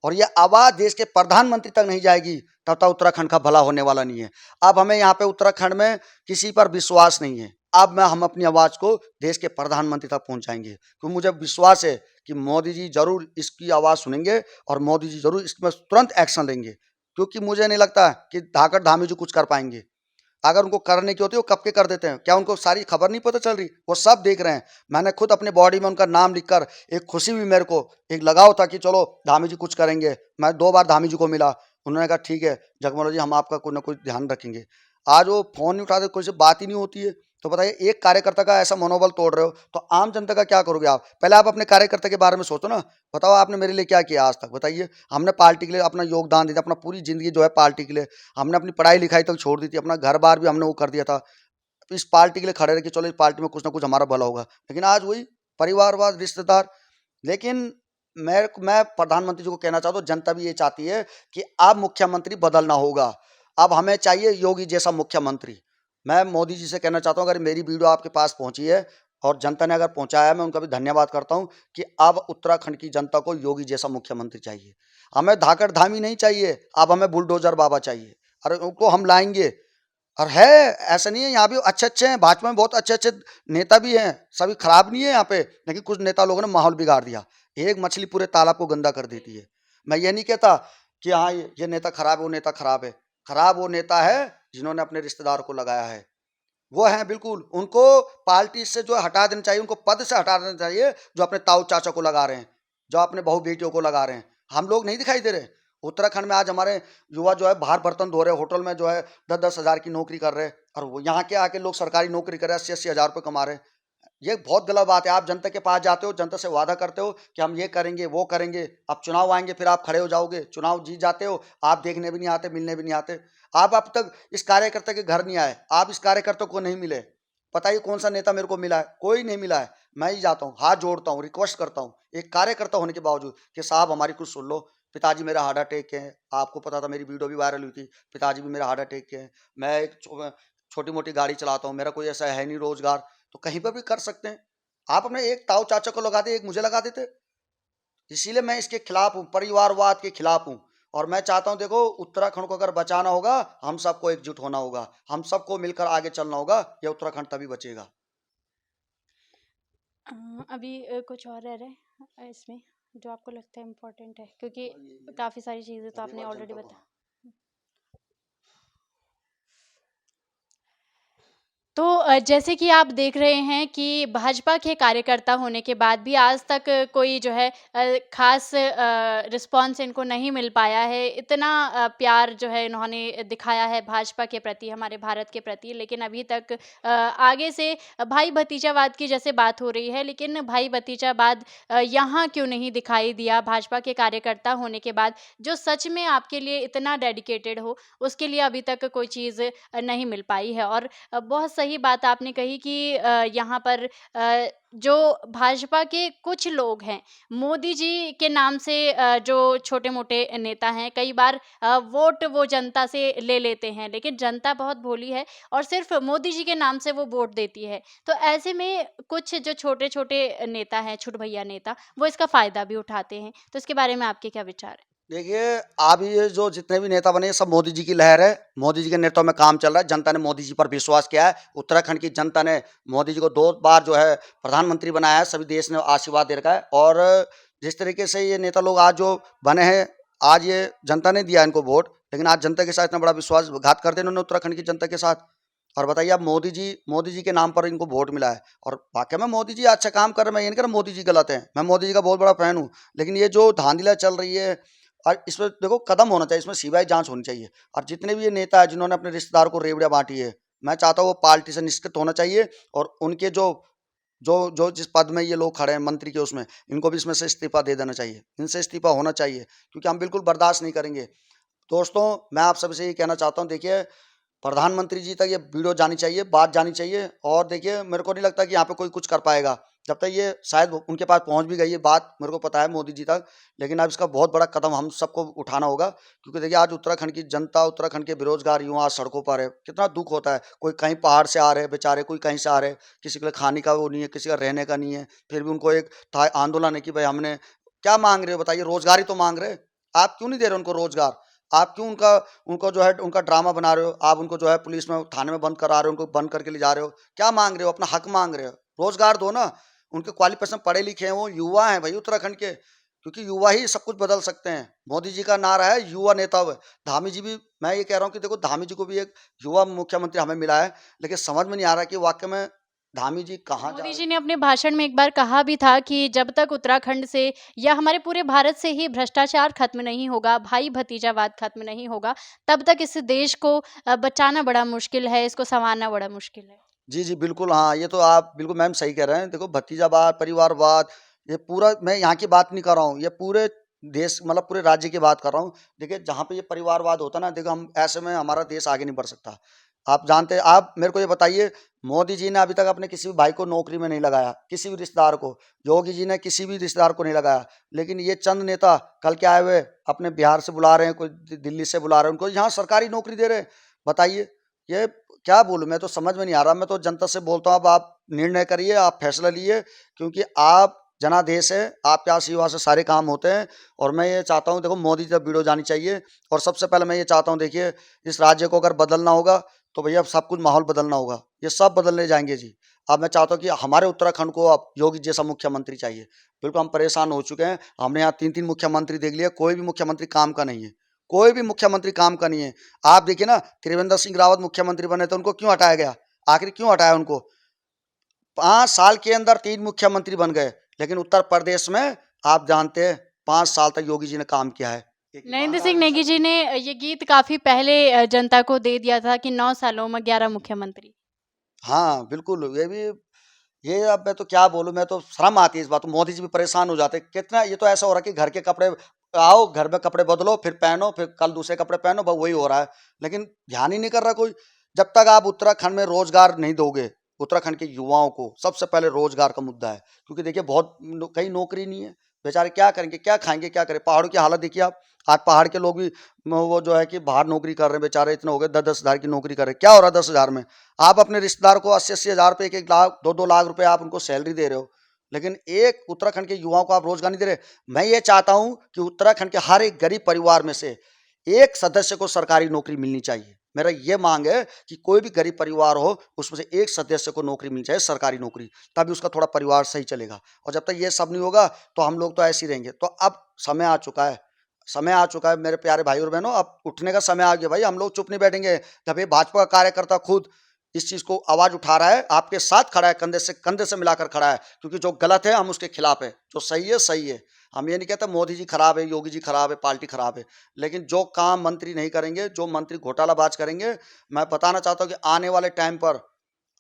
और ये आवाज़ देश के प्रधानमंत्री तक नहीं जाएगी, तब तक उत्तराखंड का भला होने वाला नहीं है। अब हमें यहाँ पे उत्तराखंड में किसी पर विश्वास नहीं है। अब हम अपनी आवाज़ को देश के प्रधानमंत्री तक पहुँचाएंगे, क्योंकि मुझे विश्वास है कि मोदी जी ज़रूर इसकी आवाज़ सुनेंगे और मोदी जी ज़रूर इसमें तुरंत एक्शन लेंगे, क्योंकि मुझे नहीं लगता कि धाकड़ धामी जी कुछ कर पाएंगे। अगर उनको करने की होती है वो कब के कर देते हैं, क्या उनको सारी खबर नहीं पता चल रही? वो सब देख रहे हैं। मैंने खुद अपने बॉडी में उनका नाम लिखकर, एक खुशी हुई मेरे को, एक लगाव था कि चलो धामी जी कुछ करेंगे। मैं 2 बार धामी जी को मिला, उन्होंने कहा ठीक है जगमोहन जी, हम आपका कोई ना कोई ध्यान रखेंगे। आज वो फ़ोन नहीं उठाते, कोई से बात ही नहीं होती है, तो बताइए, एक कार्यकर्ता का ऐसा मनोबल तोड़ रहे हो, तो आम जनता का क्या करोगे आप? पहले आप अपने कार्यकर्ता के बारे में सोचो ना। बताओ आपने मेरे लिए क्या किया आज तक, बताइए। हमने पार्टी के लिए अपना योगदान दिया, अपना पूरी ज़िंदगी जो है पार्टी के लिए, हमने अपनी पढ़ाई लिखाई तक छोड़ दी थी, अपना घर-बार भी हमने वो कर दिया था। इस पार्टी के लिए खड़े रहे कि चलो इस पार्टी में कुछ ना कुछ हमारा भला होगा। लेकिन आज वही परिवारवाद, रिश्तेदार। लेकिन मैं प्रधानमंत्री जी को कहना चाहता हूँ, जनता भी ये चाहती है कि अब मुख्यमंत्री बदलना होगा। अब हमें चाहिए योगी जैसा मुख्यमंत्री। मैं मोदी जी से कहना चाहता हूँ, अगर मेरी वीडियो आपके पास पहुँची है और जनता ने अगर पहुँचाया है, मैं उनका भी धन्यवाद करता हूँ कि अब उत्तराखंड की जनता को योगी जैसा मुख्यमंत्री चाहिए। हमें धाकड़ धामी नहीं चाहिए, अब हमें बुलडोजर बाबा चाहिए, और उनको हम लाएंगे। और है, ऐसा नहीं है, यहाँ भी अच्छे-अच्छे हैं, भाजपा में बहुत अच्छे-अच्छे नेता भी हैं, सभी खराब नहीं है यहाँ पे, लेकिन कुछ नेता लोगों ने माहौल बिगाड़ दिया। एक मछली पूरे तालाब को गंदा कर देती है। मैं ये नहीं कहता कि हाँ ये नेता खराब है, वो नेता खराब है। खराब वो नेता है जिन्होंने अपने रिश्तेदार को लगाया है, वो हैं बिल्कुल। उनको पार्टी से जो हटा देना चाहिए, उनको पद से हटा देना चाहिए, जो अपने ताऊ चाचा को लगा रहे हैं, जो अपने बहू बेटियों को लगा रहे हैं। हम लोग नहीं दिखाई दे रहे। उत्तराखंड में आज हमारे युवा जो है बाहर बर्तन धो रहे हैं, होटल में जो है 10-10 हज़ार की नौकरी कर रहे हैं, और वो यहाँ के आके लोग सरकारी नौकरी कर रहे हैं, 80-80 हज़ार रुपये कमा रहे हैं। ये बहुत गलत बात है। आप जनता के पास जाते हो, जनता से वादा करते हो कि हम ये करेंगे, वो करेंगे, अब चुनाव आएंगे, फिर आप खड़े हो जाओगे, चुनाव जीत जाते हो, आप देखने भी नहीं आते, मिलने भी नहीं आते। आप अब तक इस कार्यकर्ता के घर नहीं आए, आप इस कार्यकर्ता को नहीं मिले। बताइए कौन सा नेता मेरे को मिला है? कोई नहीं मिला है। मैं ही जाता हूँ, हाथ जोड़ता हूँ, रिक्वेस्ट करता हूँ एक कार्यकर्ता होने के बावजूद कि साहब हमारी कुछ सुन लो। पिताजी मेरा हार्ट अटैक के हैं, आपको पता था, मेरी वीडियो भी वायरल हुई थी। पिताजी भी मेरा हार्ट अटैक के हैं, मैं एक छोटी मोटी गाड़ी चलाता हूँ, मेरा कोई ऐसा है नहीं रोजगार, तो कहीं पर भी कर सकते हैं। आप अपने एक ताऊ चाचा को लगा दे, एक मुझे लगा देते। इसीलिए मैं इसके खिलाफ हूँ, परिवारवाद के खिलाफ हूँ। और मैं चाहता हूँ, देखो उत्तराखंड को अगर बचाना होगा, हम सबको एकजुट होना होगा, हम सबको मिलकर आगे चलना होगा, यह उत्तराखंड तभी बचेगा। अभी कुछ और रह रहा है इसमें जो आपको लगता है इम्पोर्टेंट है, क्योंकि काफ़ी सारी चीज़ें तो आपने ऑलरेडी बता। तो जैसे कि आप देख रहे हैं कि भाजपा के कार्यकर्ता होने के बाद भी आज तक कोई जो है ख़ास रिस्पॉन्स इनको नहीं मिल पाया है। इतना प्यार जो है इन्होंने दिखाया है भाजपा के प्रति, हमारे भारत के प्रति, लेकिन अभी तक आगे से भाई भतीजावाद की जैसे बात हो रही है, लेकिन भाई भतीजावाद यहाँ क्यों नहीं दिखाई दिया भाजपा के कार्यकर्ता होने के बाद? जो सच में आपके लिए इतना डेडिकेटेड हो, उसके लिए अभी तक कोई चीज़ नहीं मिल पाई है। और बहुत सही सही बात आपने कही कि यहाँ पर जो भाजपा के कुछ लोग हैं, मोदी जी के नाम से जो छोटे-मोटे नेता हैं, कई बार वोट वो जनता से ले लेते हैं, लेकिन जनता बहुत भोली है और सिर्फ़ मोदी जी के नाम से वो वोट देती है। तो ऐसे में कुछ जो छोटे-छोटे नेता हैं, छुट-भैया नेता, वो इसका फ़ायदा भी उठाते हैं। तो इसके बारे में आपके क्या विचार हैं? देखिए, अब ये जो जितने भी नेता बने, ये सब मोदी जी की लहर है। मोदी जी के नेतृत्व में काम चल रहा है। जनता ने मोदी जी पर विश्वास किया है। उत्तराखंड की जनता ने मोदी जी को 2 बार जो है प्रधानमंत्री बनाया है। सभी देश ने आशीर्वाद दे रखा है और जिस तरीके से ये नेता लोग आज जो बने हैं, आज ये जनता ने दिया इनको वोट, लेकिन आज जनता के साथ इतना बड़ा विश्वासघात कर दिया इन्होंने उत्तराखंड की जनता के साथ। और बताइए, अब मोदी जी के नाम पर इनको वोट मिला है और वाक़ई में मोदी जी अच्छा काम कर रहे हैं। मैं ये नहीं कह रहा मोदी जी गलत हैं। मैं मोदी जी का बहुत बड़ा फैन हूँ। लेकिन ये जो धांधलियाँ चल रही है और इसमें देखो कदम होना चाहिए, इसमें सीबीआई जांच होनी चाहिए। और जितने भी ये नेता है जिन्होंने अपने रिश्तेदार को रेवड़ियाँ बांटी है, मैं चाहता हूँ वो पार्टी से निष्कृत होना चाहिए और उनके जो जो जो जिस पद में ये लोग खड़े हैं मंत्री के, उसमें इनको भी इसमें से इस्तीफा दे देना चाहिए। इनसे इस्तीफा होना चाहिए क्योंकि हम बिल्कुल बर्दाश्त नहीं करेंगे। दोस्तों, मैं आप सभी से ये कहना चाहता हूँ, देखिए प्रधानमंत्री जी तक ये वीडियो जानी चाहिए, बात जानी चाहिए। और देखिए, मेरे को नहीं लगता कि यहाँ पे कोई कुछ कर पाएगा जब तक ये शायद उनके पास पहुँच भी गई है बात, मेरे को पता है मोदी जी तक। लेकिन अब इसका बहुत बड़ा कदम हम सबको उठाना होगा क्योंकि देखिए आज उत्तराखंड की जनता, उत्तराखंड के बेरोजगार युवा आज सड़कों पर है। कितना दुख होता है। कोई कहीं पहाड़ से आ रहे हैं बेचारे, कोई कहीं से आ रहे हैं, किसी के लिए खाने का वो नहीं है, किसी का रहने का नहीं है। फिर भी उनको एक था आंदोलन है कि भाई हमने क्या मांग रहे हो बताइए, रोजगार ही तो मांग रहे हैं। आप क्यों नहीं दे रहे उनको रोजगार? आप क्यों उनका उनको जो है उनका ड्रामा बना रहे हो? आप उनको जो है पुलिस में, थाने में बंद करा रहे हो, उनको बंद करके ले जा रहे हो। क्या मांग रहे हो? अपना हक मांग रहे हो। रोजगार दो ना। उनके क्वालिफिकेशन पढ़े लिखे हैं, वो युवा हैं भाई उत्तराखंड के, क्योंकि युवा ही सब कुछ बदल सकते हैं। मोदी जी का नारा है युवा नेता हुए। धामी जी भी, मैं ये कह रहा हूँ कि देखो धामी जी को भी एक युवा मुख्यमंत्री हमें मिला है, लेकिन समझ में नहीं आ रहा कि वाकई में धामी जी कहाँ जा मोदी रहे जी हैं। ने अपने भाषण में एक बार कहा भी था कि जब तक उत्तराखंड से या हमारे पूरे भारत से ही भ्रष्टाचार खत्म नहीं होगा, भाई भतीजावाद खत्म नहीं होगा, तब तक इस देश को बचाना बड़ा मुश्किल है, इसको सँवारना बड़ा मुश्किल है। जी, जी, बिल्कुल, हाँ, ये तो आप बिल्कुल मैम सही कह रहे हैं। देखो भतीजावाद, परिवारवाद, ये पूरा मैं यहाँ की बात नहीं कर रहा हूँ, ये पूरे देश मतलब पूरे राज्य की बात कर रहा हूँ। देखिए जहाँ पे ये परिवारवाद होता है ना, देखो हम ऐसे में हमारा देश आगे नहीं बढ़ सकता। आप जानते हैं, आप मेरे को ये बताइए, मोदी जी ने अभी तक अपने किसी भी भाई को नौकरी में नहीं लगाया, किसी भी रिश्तेदार को। योगी जी ने किसी भी रिश्तेदार को नहीं लगाया। लेकिन ये चंद नेता कल के आए हुए अपने बिहार से बुला रहे हैं, कोई दिल्ली से बुला रहे हैं, उनको यहाँ सरकारी नौकरी दे रहे हैं। बताइए, ये क्या बोलूँ, मैं तो समझ में नहीं आ रहा। मैं तो जनता से बोलता हूँ अब आप निर्णय करिए, आप फैसला लिए, क्योंकि आप जनादेश है, आपके आशीर्वाद से सारे काम होते हैं। और मैं ये चाहता हूँ, देखो मोदी जी तक वीडियो जानी चाहिए। और सबसे पहले मैं ये चाहता हूँ, देखिए इस राज्य को अगर बदलना होगा तो भैया सब कुछ माहौल बदलना होगा, ये सब बदलने जाएंगे जी। अब मैं चाहता हूँ कि हमारे उत्तराखंड को अब योगी जैसा मुख्यमंत्री चाहिए। बिल्कुल हम परेशान हो चुके हैं। हमने यहाँ 3-3 मुख्यमंत्री देख लिया, कोई भी मुख्यमंत्री काम का नहीं है। कोई भी मुख्यमंत्री काम का नहीं है। आप देखिए ना, त्रिवेंद्र सिंह रावत मुख्यमंत्री बने थे, उनको क्यों हटाया गया? आखिर क्यों हटाया उनको? 5 साल के अंदर 3 मुख्यमंत्री बन गए। लेकिन उत्तर प्रदेश में आप जानते हैं 5 साल तक योगी जी ने काम किया है। एक नरेंद्र ईमानदार सिंह नेगी इंसान। जी ने ये गीत काफ़ी पहले जनता को दे दिया था कि 9 सालों में 11 मुख्यमंत्री। हाँ, बिल्कुल, ये अब मैं तो क्या बोलूँ, मैं तो शर्म आती है इस बात को। मोदी जी भी परेशान हो जाते हैं। कितना ये तो ऐसा हो रहा है कि घर के कपड़े, आओ घर में कपड़े बदलो, फिर पहनो, फिर कल दूसरे कपड़े पहनो, बस वही हो रहा है। लेकिन ध्यान ही नहीं कर रहा कोई। जब तक आप उत्तराखंड में रोजगार नहीं दोगे, उत्तराखंड के युवाओं को सबसे पहले रोजगार का मुद्दा है। क्योंकि देखिए बहुत कहीं नौकरी नहीं है, बेचारे क्या करेंगे, क्या खाएंगे, क्या करें? पहाड़ों की हालत देखिए आप। आज पहाड़ के लोग भी वो जो है कि बाहर नौकरी कर रहे हैं, बेचारे इतने हो गए 10-10 हज़ार की नौकरी कर रहे हैं। क्या हो रहा है 10 हज़ार में? आप अपने रिश्तेदार को 80-80 हज़ार रुपये, 1-1 लाख, 2-2 लाख रुपए आप उनको सैलरी दे रहे हो। लेकिन एक उत्तराखंड के युवाओं को आप रोजगार नहीं दे रहे। मैं ये चाहता हूं कि उत्तराखंड के हर एक गरीब परिवार में से एक सदस्य को सरकारी नौकरी मिलनी चाहिए। मेरा ये मांग है कि कोई भी गरीब परिवार हो, उसमें से एक सदस्य को नौकरी मिलनी चाहिए, सरकारी नौकरी, तभी उसका थोड़ा परिवार सही चलेगा। और जब तक ये सब नहीं होगा तो हम लोग तो ऐसे ही रहेंगे। तो अब समय आ चुका है, समय आ चुका है मेरे प्यारे भाई और बहनों, अब उठने का समय आ गया भाई। हम लोग चुप नहीं बैठेंगे। जब ये भाजपा का कार्यकर्ता खुद इस चीज़ को आवाज़ उठा रहा है, आपके साथ खड़ा है, कंधे से मिलाकर खड़ा है, क्योंकि जो गलत है हम उसके खिलाफ है, जो सही है सही है। हम ये नहीं कहते मोदी जी खराब है, योगी जी खराब है, पार्टी खराब है। लेकिन जो काम मंत्री नहीं करेंगे, जो मंत्री घोटालाबाज करेंगे, मैं बताना चाहता हूँ कि आने वाले टाइम पर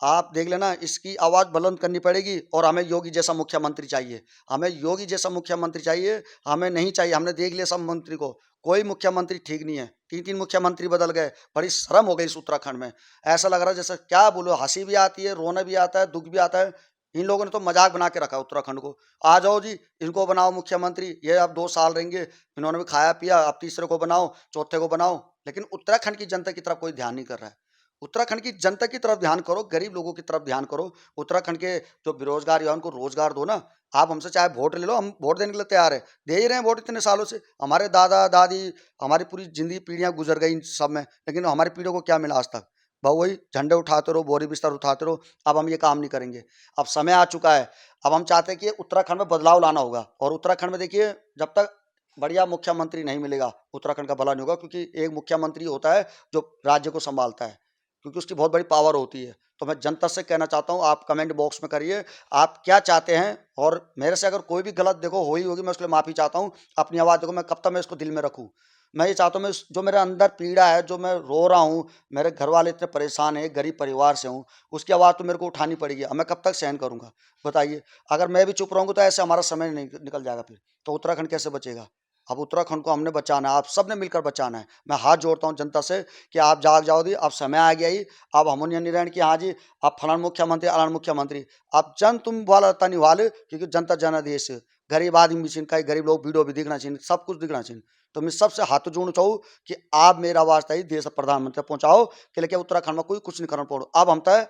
आप देख लेना, इसकी आवाज़ बुलंद करनी पड़ेगी। और हमें योगी जैसा मुख्यमंत्री चाहिए, हमें योगी जैसा मुख्यमंत्री चाहिए। हमें नहीं चाहिए, हमने देख लिया सब मंत्री को, कोई मुख्यमंत्री ठीक नहीं है, 3-3 मुख्यमंत्री बदल गए, बड़ी शर्म हो गई इस उत्तराखंड में। ऐसा लग रहा है जैसे क्या बोलो, हंसी भी आती है, रोना भी आता है, दुख भी आता है। इन लोगों ने तो मजाक बना के रखा है उत्तराखंड को। आ जाओ जी, इनको बनाओ मुख्यमंत्री, ये अब 2 साल रहेंगे, इन्होंने भी खाया पिया, अब तीसरे को बनाओ, चौथे को बनाओ। लेकिन उत्तराखंड की जनता की तरफ कोई ध्यान नहीं कर रहा है। उत्तराखंड की जनता की तरफ ध्यान करो, गरीब लोगों की तरफ ध्यान करो। उत्तराखंड के जो बेरोजगार युवा उनको रोजगार दो ना। आप हमसे चाहे वोट ले लो, हम वोट देने के लिए तैयार है, दे ही रहे हैं वोट इतने सालों से। हमारे दादा दादी, हमारी पूरी जिंदगी पीढ़ियां गुजर गई इन सब में, लेकिन हमारी पीढ़ियों को क्या मिला आज तक? भाव वही झंडे उठाते रहो, बोरी बिस्तर उठाते रहो। अब हम ये काम नहीं करेंगे, अब समय आ चुका है। अब हम चाहते हैं कि उत्तराखंड में बदलाव लाना होगा। और उत्तराखंड में देखिए, जब तक बढ़िया मुख्यमंत्री नहीं मिलेगा उत्तराखंड का भला नहीं होगा, क्योंकि एक मुख्यमंत्री होता है जो राज्य को संभालता है, क्योंकि उसकी बहुत बड़ी पावर होती है। तो मैं जनता से कहना चाहता हूँ, आप कमेंट बॉक्स में करिए आप क्या चाहते हैं। और मेरे से अगर कोई भी गलत देखो हुई होगी, मैं उसके लिए माफ़ी चाहता हूँ। अपनी आवाज़ देखो, मैं कब तक मैं इसको दिल में रखूँ। मैं ये चाहता हूँ, मैं जो मेरे अंदर पीड़ा है, जो मैं रो रहा हूँ, मेरे घर वाले इतने परेशान हैं, गरीब परिवार से हूँ, उसकी आवाज़ तो मेरे को उठानी पड़ेगी। अब मैं कब तक सहन करूँगा बताइए? अगर मैं भी चुप रहूँगा तो ऐसे हमारा समय नहीं निकल जाएगा, फिर तो उत्तराखंड कैसे बचेगा? अब उत्तराखंड को हमने बचाना है, आप सब ने मिलकर बचाना है। मैं हाथ जोड़ता हूँ जनता से कि आप जाग जाओ दी, अब समय आ गया ही। अब हम नहीं रहने की हाँ जी, अब फलान मुख्यमंत्री अलान मुख्यमंत्री, अब जन तुम वाला तनी वाले, क्योंकि जनता जनादेश, गरीब आदमी भी छिन, कई गरीब लोग वीडियो भी दिखना चाहिए, सब कुछ दिखना चाहिए। तो मैं सबसे हाथ जोड़ना चाहूँ कि आप मेरा आवाज़ तय देश प्रधानमंत्री पहुँचाओ कि लेकिन उत्तराखंड में कोई कुछ नहीं करना पड़ो। अब हम तय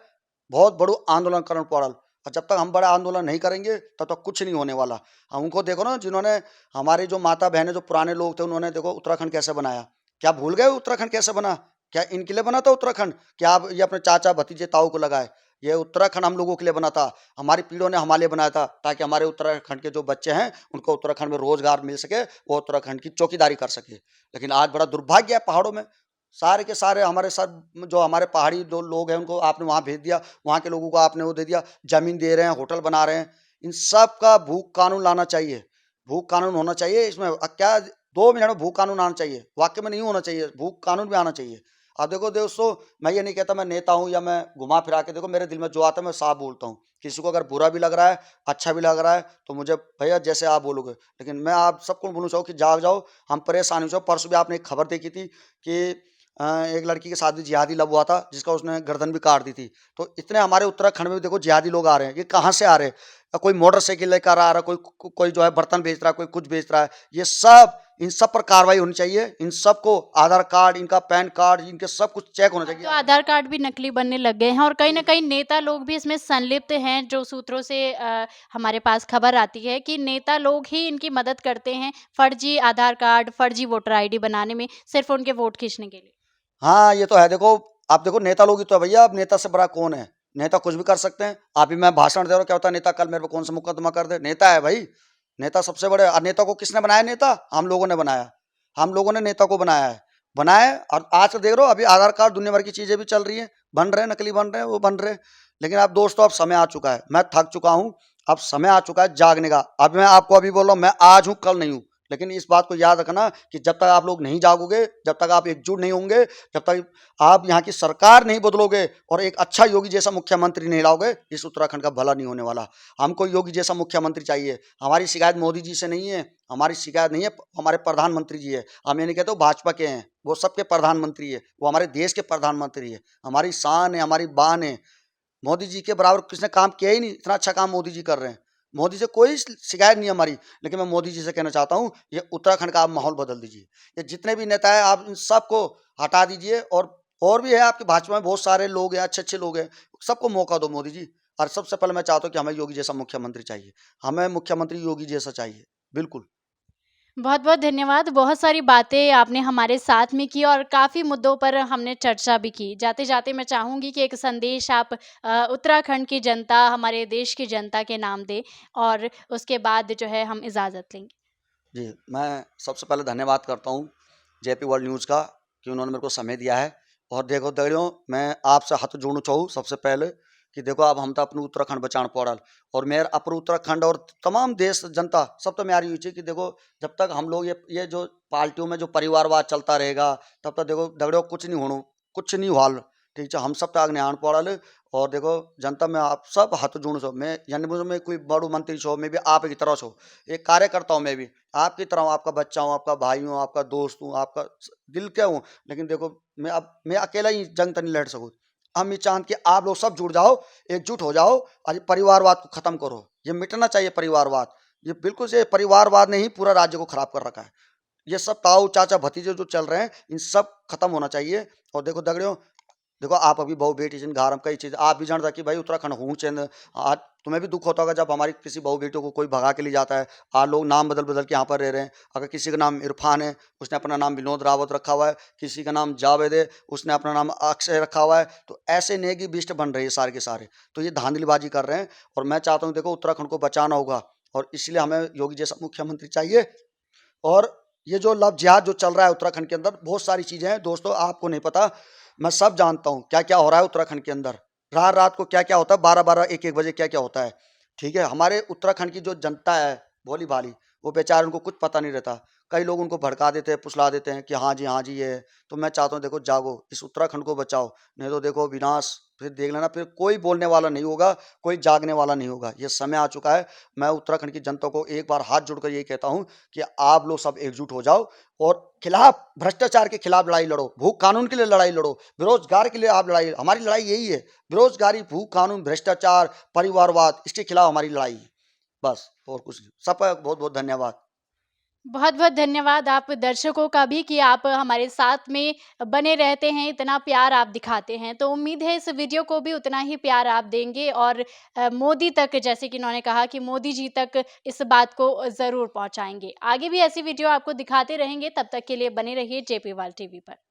बहुत बड़ो आंदोलन करना पड़ल, और जब तक हम बड़ा आंदोलन नहीं करेंगे तब तक कुछ नहीं होने वाला। हम उनको देखो ना, जिन्होंने हमारी जो माता बहनें, जो पुराने लोग थे, उन्होंने देखो उत्तराखंड कैसे बनाया। क्या भूल गए उत्तराखंड कैसे बना? क्या इनके लिए बना था उत्तराखंड? क्या आप ये अपने चाचा भतीजे ताऊ को लगाए? ये उत्तराखंड हम लोगों के लिए बना था, हमारी पीढ़ियों ने हमारे लिए बनाया था, ताकि हमारे उत्तराखंड के जो बच्चे हैं उनको उत्तराखंड में रोजगार मिल सके, वो उत्तराखंड की चौकीदारी कर सके। लेकिन आज बड़ा दुर्भाग्य है, पहाड़ों में सारे के सारे हमारे साथ जो हमारे पहाड़ी जो लोग हैं उनको आपने वहाँ भेज दिया, वहाँ के लोगों को आपने वो दे दिया, जमीन दे रहे हैं, होटल बना रहे हैं। इन सब का भूख कानून लाना चाहिए, भूख कानून होना चाहिए। इसमें क्या 2 मिनट में भूख कानून आना चाहिए, वाक्य में नहीं होना चाहिए, भूख कानून भी आना चाहिए। अब देखो दोस्तों, मैं ये नहीं कहता मैं नेता हूँ या मैं घुमा फिरा के, देखो मेरे दिल में जो आता है मैं साफ बोलता हूँ। किसी को अगर बुरा भी लग रहा है, अच्छा भी लग रहा है, तो मुझे भैया जैसे आप बोलोगे। लेकिन मैं आप सबको बोलना चाहूँ कि जाग जाओ, हम परेशान हो जाओ। परसों भी आपने एक खबर देखी थी कि एक लड़की के साथ भी जिहादी लव हुआ था, जिसका उसने गर्दन भी काट दी थी। तो इतने हमारे उत्तराखंड में भी देखो जिहादी लोग आ रहे हैं, ये कहाँ से आ रहे हैं? कोई मोटरसाइकिल लेकर आ रहा है, कोई जो है बर्तन बेच रहा है, कोई कुछ बेच रहा है। ये सब, इन सब पर कार्रवाई होनी चाहिए। इन सबको आधार कार्ड, इनका पैन कार्ड, इनके सब कुछ चेक होना अब चाहिए। तो आधार कार्ड भी नकली बनने लग गए हैं और कहीं न कहीं नेता लोग भी इसमें संलिप्त हैं, जो सूत्रों से हमारे पास खबर आती है कि नेता लोग ही इनकी मदद करते हैं, फर्जी आधार कार्ड, फर्जी वोटर आईडी बनाने में, सिर्फ़ उनके वोट खींचने के लिए। हाँ, ये तो है। देखो, आप देखो नेता लोग ही तो है भैया, अब नेता से बड़ा कौन है? नेता कुछ भी कर सकते हैं। अभी मैं भाषण दे रहा हूँ, क्या होता है नेता कल मेरे पे कौन सा मुकदमा कर दे? नेता है भाई, नेता सबसे बड़े। और नेता को किसने बनाया? नेता हम लोगों ने बनाया, हम लोगों ने नेता को बनाया है, बनाया है। और आज तो देख रहे हो, अभी आधार कार्ड दुनिया भर की चीजें भी चल रही हैं, बन रहे हैं, नकली बन रहे हैं, वो बन रहे हैं। लेकिन अब दोस्तों, अब समय आ चुका है, मैं थक चुका हूँ, अब समय आ चुका है जागने का। अब मैं आपको अभी बोल रहा हूँ, मैं आज हूँ कल नहीं हूँ। लेकिन इस बात को याद रखना कि जब तक आप लोग नहीं जागोगे, जब तक आप एकजुट नहीं होंगे, जब तक आप यहाँ की सरकार नहीं बदलोगे और एक अच्छा योगी जैसा मुख्यमंत्री नहीं लाओगे, इस उत्तराखंड का भला नहीं होने वाला। हमको योगी जैसा मुख्यमंत्री चाहिए। हमारी शिकायत मोदी जी से नहीं है, हमारी शिकायत नहीं है, हमारे प्रधानमंत्री जी है। हम ये नहीं कहते वो भाजपा के हैं, वो सबके प्रधानमंत्री है, वो हमारे देश के प्रधानमंत्री है, हमारी शान है, हमारी बान है। मोदी जी के बराबर किसने काम किया ही नहीं, इतना अच्छा काम मोदी जी कर रहे हैं। मोदी से कोई शिकायत नहीं हमारी। लेकिन मैं मोदी जी से कहना चाहता हूँ, ये उत्तराखंड का आप माहौल बदल दीजिए। ये जितने भी नेता हैं, आप इन सबको हटा दीजिए। और भी है आपके भाजपा में बहुत सारे लोग हैं, अच्छे अच्छे लोग हैं, सबको मौका दो मोदी जी। और सबसे पहले मैं चाहता हूँ कि हमें योगी जैसा मुख्यमंत्री चाहिए, हमें मुख्यमंत्री योगी जैसा चाहिए, बिल्कुल। बहुत-बहुत धन्यवाद। बहुत सारी बातें आपने हमारे साथ में की और काफ़ी मुद्दों पर हमने चर्चा भी की। जाते-जाते मैं चाहूँगी कि एक संदेश आप उत्तराखंड की जनता, हमारे देश की जनता के नाम दें और उसके बाद जो है हम इजाज़त लेंगे। जी, मैं सबसे पहले धन्यवाद करता हूँ जेपी वर्ल्ड न्यूज़ का, कि उन्होंने मेरे को समय दिया है। और देखो दगड़ियों, मैं आपसे हाथ जोड़ना चाहूँ सबसे पहले कि देखो, अब हम तो अपने उत्तराखंड बचाना पड़ल। और मेरे अपर उत्तराखंड और तमाम देश जनता सब तो मेरी हुई कि देखो, जब तक हम लोग ये जो पार्टियों में जो परिवारवाद चलता रहेगा, तब तक देखो दगड़ियों कुछ नहीं होना, कुछ नहीं हुआ। ठीक है हम सब आग न्याण पड़ल और देखो जनता में आप सब हाथ जोड़ छो मैं यानी मुझे में कोई बड़ू मंत्री छो मैं भी आप की तरह छो एक कार्यकर्ता हूँ मैं भी आपकी तरह हूँ आपका बच्चा हूँ आपका भाई हूँ आपका दोस्त हूँ आपका दिल क्या हूँ लेकिन देखो मैं अकेला ही जंग तो नहीं लड़ सकूँ हम ये चाहते कि आप लोग सब जुड़ जाओ एकजुट हो जाओ और परिवारवाद को खत्म करो ये मिटना चाहिए परिवारवाद ये बिल्कुल से परिवारवाद ने ही पूरा राज्य को खराब कर रखा है ये सब ताऊ चाचा भतीजे जो चल रहे हैं इन सब खत्म होना चाहिए और देखो दगड़ियों देखो आप अभी बहू बेटी जिन घर में कई चीज़ आप भी जानता कि भाई उत्तराखंड हूँ चंद आज तुम्हें भी दुख होता होगा जब हमारी किसी बहू बेटियों को कोई भगा के ले जाता है आज लोग नाम बदल बदल के यहाँ पर रह रहे हैं अगर किसी का नाम इरफान है उसने अपना नाम विनोद रावत रखा हुआ है किसी का नाम जावेद है उसने अपना नाम अक्षय रखा हुआ है तो ऐसे नेगी बिस्ट बन रहे हैं सारे के सारे तो ये धांधलीबाजी कर रहे हैं और मैं चाहता हूँ देखो उत्तराखंड को बचाना होगा और इसलिए हमें योगी जैसा मुख्यमंत्री चाहिए और ये जो लव जिहाद जो चल रहा है उत्तराखंड के अंदर बहुत सारी चीज़ें हैं दोस्तों आपको नहीं पता मैं सब जानता हूँ क्या क्या हो रहा है उत्तराखंड के अंदर रात रात को क्या क्या होता है 12-12 1-1 बजे क्या क्या होता है ठीक है हमारे उत्तराखंड की जो जनता है भोली भाली वो बेचारे उनको कुछ पता नहीं रहता कई लोग उनको भड़का देते हैं फुसला देते हैं कि हाँ जी ये है तो मैं चाहता हूँ देखो जागो इस उत्तराखंड को बचाओ नहीं तो देखो विनाश फिर देख लेना फिर कोई बोलने वाला नहीं होगा कोई जागने वाला नहीं होगा ये समय आ चुका है मैं उत्तराखंड की जनता को एक बार हाथ जोड़कर यही कहता हूँ कि आप लोग सब एकजुट हो जाओ और खिलाफ भ्रष्टाचार के खिलाफ लड़ाई लड़ो भूख कानून के लिए लड़ाई लड़ो बेरोजगार के लिए आप लड़ाई हमारी लड़ाई यही है बेरोजगारी भूख कानून भ्रष्टाचार परिवारवाद इसके खिलाफ हमारी लड़ाई है बस और कुछ नहीं सबका बहुत बहुत धन्यवाद बहुत बहुत धन्यवाद आप दर्शकों का भी कि आप हमारे साथ में बने रहते हैं इतना प्यार आप दिखाते हैं तो उम्मीद है इस वीडियो को भी उतना ही प्यार आप देंगे और मोदी तक जैसे कि इन्होंने कहा कि मोदी जी तक इस बात को ज़रूर पहुंचाएंगे आगे भी ऐसी वीडियो आपको दिखाते रहेंगे तब तक के लिए बने रहिए जेपीवाल टीवी पर।